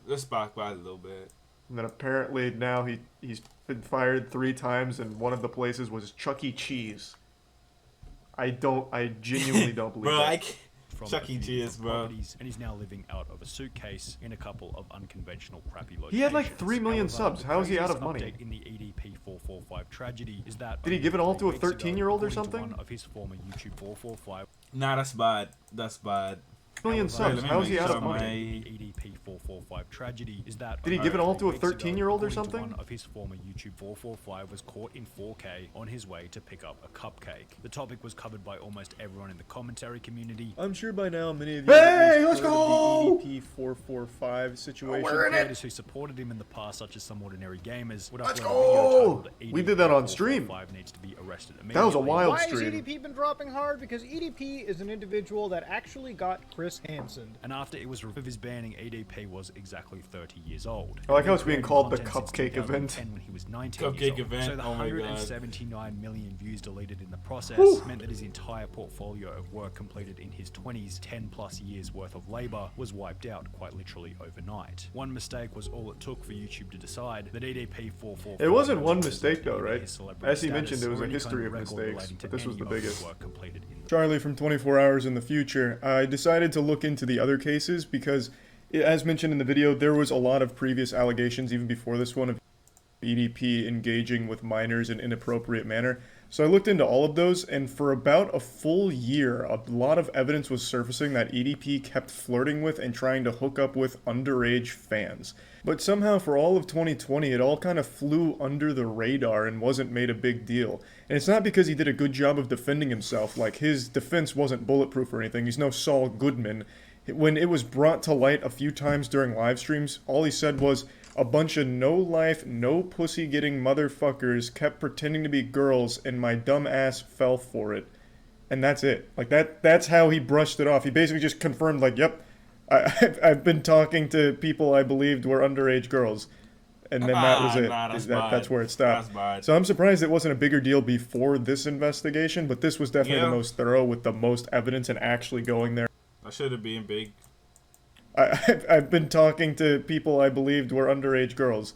Just back by a little bit. And then apparently now he's been fired 3 times, and one of the places was Chuck E. Cheese. I genuinely don't believe Bro, that. I can't. From Chuck E. Cheese, bro. properties, and he's now living out of a suitcase in a couple of unconventional crappy locations. He had like 3 million subs. How is he out of money? Update in the EDP445 tragedy is that Did he give it all to a 13-year-old 13-year-old or something? One of his former YouTube 445 Nah, that's bad. That's bad. Million subs. How is he out of money? The EDP445 tragedy is that Did he give it all to a 13-year-old 13-year-old or something? One of his former YouTube 445 was caught in 4K on his way to pick up a cupcake. The topic was covered by almost everyone in the commentary community. I'm sure by now many of you Hey, let's go! The EDP445 situation. We're in it. Creators who supported him in the past, such as Some Ordinary Gamers, would Let's upload go! a video titled We did that on stream. EDP445 needs to be arrested That was a immediately. wild Why has stream. EDP been dropping hard? Because EDP is an individual that actually got Chris Hansen. And after it was revealed of his banning, EDP was exactly 30 years old. I like how it's being called the Content since cupcake event. 2010 when he was 19 Cupcake years old. event, So the oh my God. 179 million views deleted in the process meant that his entire portfolio of work completed in his 20s, 10 plus years worth of labor, was wiped out quite literally overnight. One mistake was all it took for YouTube to decide that EDP445... It wasn't one mistake though, right? his celebrity As he mentioned, status there was or a any history kind of record mistakes, relating to but this was any the of his biggest. work completed in the Charlie from 24 Hours in the Future. I decided to look into the other cases because, as mentioned in the video, there was a lot of previous allegations even before this one of EDP engaging with minors in inappropriate manner. So I looked into all of those, and for about a full year, a lot of evidence was surfacing that EDP kept flirting with and trying to hook up with underage fans. But somehow for all of 2020, it all kind of flew under the radar and wasn't made a big deal. And it's not because he did a good job of defending himself, like his defense wasn't bulletproof or anything, he's no Saul Goodman. When it was brought to light a few times during live streams, all he said was, a bunch of no-life, no-pussy-getting motherfuckers kept pretending to be girls, and my dumb ass fell for it. And that's it. Like, that's how he brushed it off. He basically just confirmed, like, yep, I've been talking to people I believed were underage girls. And then that was it. Nah, That's where it stopped. That's bad. So I'm surprised it wasn't a bigger deal before this investigation, but this was definitely the most thorough with the most evidence and actually going there. I should have been big. I've been talking to people I believed were underage girls,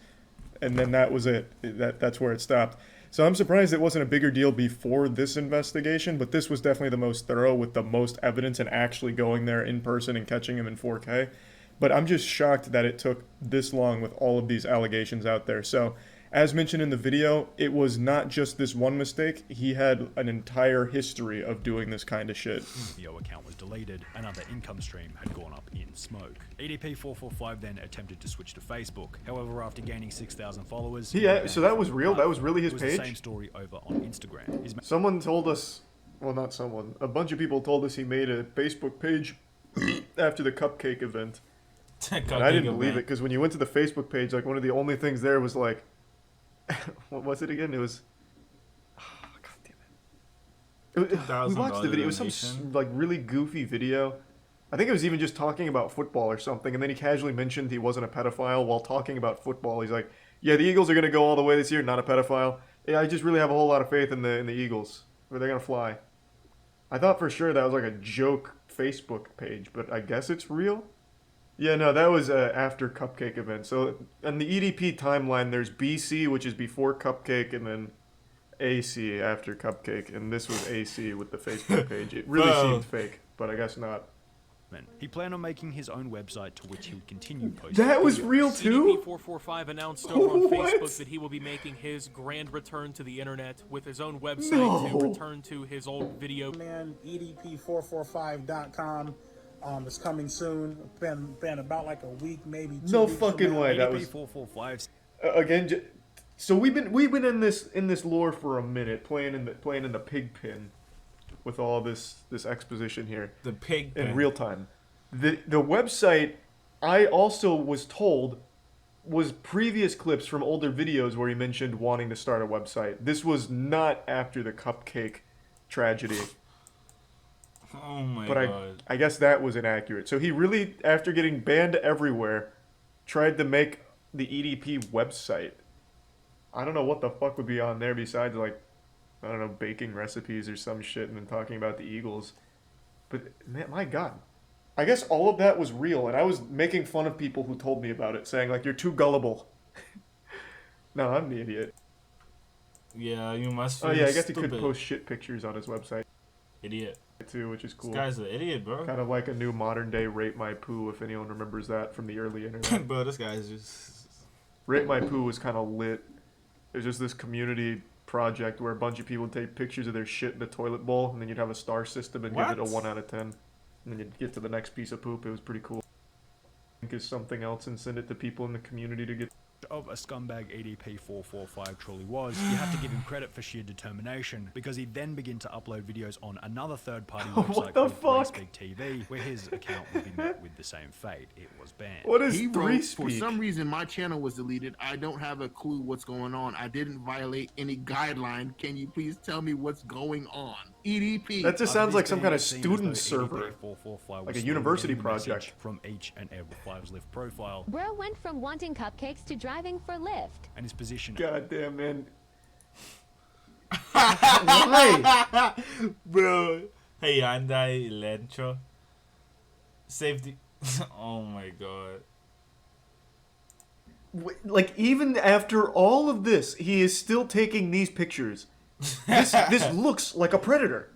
and then that was it. That's where it stopped. So I'm surprised it wasn't a bigger deal before this investigation, but this was definitely the most thorough with the most evidence and actually going there in person and catching him in 4K. But I'm just shocked that it took this long with all of these allegations out there. So, as mentioned in the video, it was not just this one mistake. He had an entire history of doing this kind of shit. video account was deleted, another income stream had gone up in smoke. EDP445 then attempted to switch to Facebook. However, after gaining 6,000 followers... Yeah, so that was real? That was really his it was page? the same story over on Instagram. His Someone told us, well, not someone, a bunch of people told us he made a Facebook page after the cupcake event. And I didn't believe it, because when you went to the Facebook page, like, one of the only things there was, like, what was it again? It was, oh, God damn it. We watched the video. It was some, like, really goofy video. I think it was even just talking about football or something, and then he casually mentioned he wasn't a pedophile while talking about football. He's like, yeah, the Eagles are going to go all the way this year, not a pedophile. Yeah, I just really have a whole lot of faith in the Eagles, where they're going to fly. I thought for sure that was like a joke Facebook page, but I guess it's real? Yeah, no, that was after Cupcake event. So on the EDP timeline, there's BC, which is before Cupcake, and then AC after Cupcake, and this was AC with the Facebook page. It really seemed fake, but I guess not. He planned on making his own website to which he would continue posting. That was real too? EDP445 announced over on Facebook that he will be making his grand return to the internet with his own website to return to his old video. Man, EDP445.com. It's coming soon. Been about like a week, maybe 2 No weeks fucking from now. way. That was EDP445. Again. So we've been in this lore for a minute, playing in the pig pen, with all this exposition here. The pig pen. In real time. The website, I also was told, was previous clips from older videos where he mentioned wanting to start a website. This was not after the Cupcake tragedy. Oh my God. God. I guess that was inaccurate. So he really, after getting banned everywhere, tried to make the EDP website. I don't know what the fuck would be on there besides, like, I don't know, baking recipes or some shit and then talking about the Eagles. But, man, my God. I guess all of that was real, and I was making fun of people who told me about it, saying like, "You're too gullible." No, I'm the idiot. Yeah, you must Oh feel yeah, I guess he stupid. could post shit pictures on his website Idiot. too, which is cool. This guy's an idiot, bro. Kind of like a new modern day Rate My Poo, if anyone remembers that from the early internet. Bro, this guy's just... Rate My Poo was kind of lit. It was just this community project where a bunch of people would take pictures of their shit in the toilet bowl, and then you'd have a star system and give it a What? 1 out of 10. And then you'd get to the next piece of poop. It was pretty cool. Think is something else and send it to people in the community to get. Of a scumbag EDP445 truly was, you have to give him credit for sheer determination, because he then began to upload videos on another third-party website the called fuck? 3Speak TV, where his account would be met with the same fate. It was banned. What is He wrote, three for speak? some reason, my channel was deleted. I don't have a clue what's going on. I didn't violate any guideline. Can you please tell me what's going on? EDP. That just sounds like some kind of It seems as student though server. EDP445 Like was a university slowly getting the project. message from each and every Fives Lift profile, Bro went from wanting cupcakes to driving for Lyft. and his position God damn, man. Why? Bro. Hey, Hyundai Elantra. Safety. Oh my god. Like, even after all of this, he is still taking these pictures. This looks like a predator.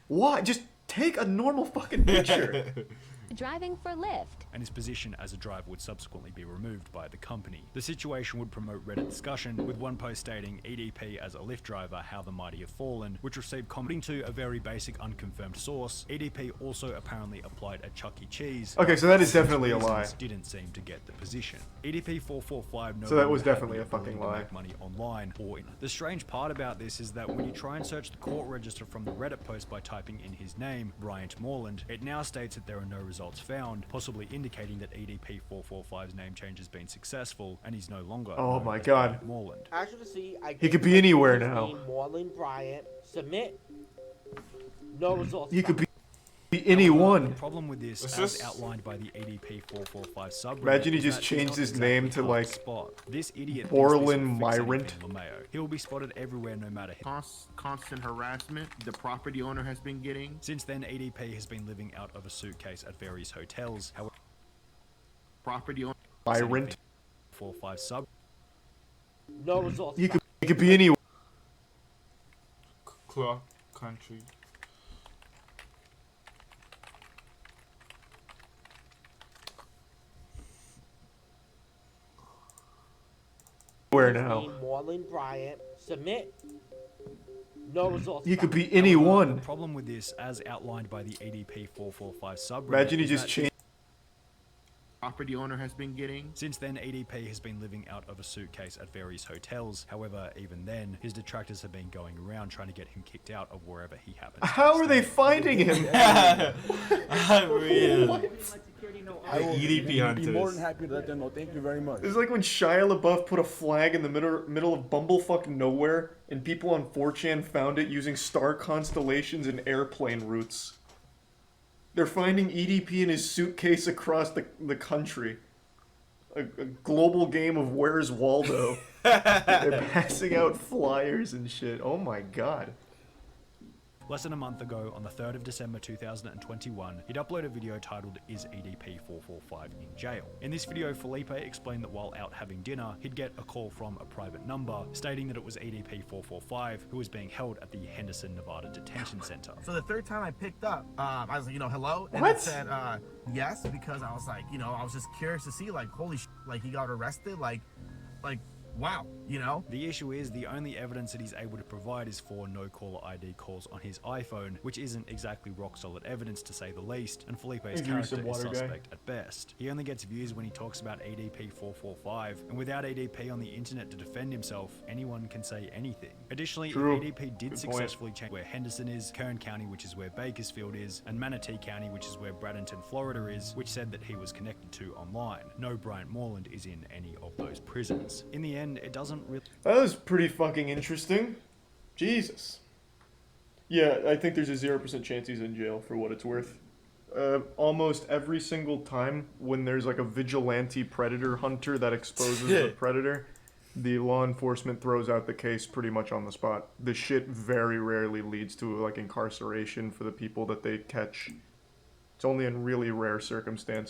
Why? Just take a normal fucking picture. Driving for Lyft. and his position as a driver would subsequently be removed by the company. The situation would promote Reddit discussion, with one post stating EDP as a Lyft driver, how the mighty have fallen, which received commenting to a very basic unconfirmed source. EDP also apparently applied a Chuck E. Cheese. Okay, so that is definitely a lie. Didn't seem to get the position. EDP445 no So that longer was had definitely the a fucking ability to lie. make money online or in. The strange part about this is that when you try and search the court register from the Reddit post by typing in his name, Bryant Moreland, it now states that there are no results found, possibly indicating that EDP445's name change has been successful and he's no longer Oh known my as God. Bryant Moreland. As you can see, I He could be anywhere his now. name, Moreland Bryant. Submit. No results. He could found. be anyone. The problem with this, What's as this? outlined by the EDP445 subreddit, Imagine he is just that changed he's his not name exactly to, hard like, spot. This idiot Borland thinks this will Myrant. fix anything, LeMayo. He will be spotted everywhere no matter. Constant harassment the property owner has been getting. Since then, EDP has been living out of a suitcase at various hotels. However, Property owner. Myrant. 45 sub. No results. He found. could be anyone. Clock country. Where His now? name, Moreland Bryant. Submit. No results. He could found. be anyone. The problem with this, as outlined by the EDP445 subreddit, Imagine he is just that changed. Property owner has been getting. Since then, EDP has been living out of a suitcase at various hotels. However, even then, his detractors have been going around trying to get him kicked out of wherever he happens. How to are they stay. finding him? Real. I will EDP be more than hunters. happy to let them know. Thank you very much. It's like when Shia LaBeouf put a flag in the middle of bumblefuck nowhere, and people on 4chan found it using star constellations and airplane routes. They're finding EDP in his suitcase across the country. A global game of Where's Waldo. They're passing out flyers and shit. Oh my god. Less than a month ago, on the 3rd of December 2021, he'd uploaded a video titled, "Is EDP445 in Jail?" In this video, Felipe explained that while out having dinner, he'd get a call from a private number, stating that it was EDP445 who was being held at the Henderson, Nevada Detention Center. So the third time I picked up, I was like, hello, and What? it said yes, because I was like, I was just curious to see, like, holy like he got arrested, like wow, The issue is, the only evidence that he's able to provide is 4 no-caller ID calls on his iPhone, which isn't exactly rock-solid evidence to say the least, and Felipe's Give me character some is water, guy. suspect at best. He only gets views when he talks about EDP445, and without EDP on the internet to defend himself, anyone can say anything. Additionally, True. if EDP did Good point. successfully change where Henderson is, Kern County, which is where Bakersfield is, and Manatee County, which is where Bradenton, Florida is, which said that he was connected to online, no Bryant Moreland is in any of those prisons. In the end, it doesn't really That was pretty fucking interesting. Jesus. Yeah, I think there's a 0% chance he's in jail for what it's worth. Almost every single time when there's like a vigilante predator hunter that exposes the predator, the law enforcement throws out the case pretty much on the spot. The shit very rarely leads to like incarceration for the people that they catch. It's only in really rare circumstances.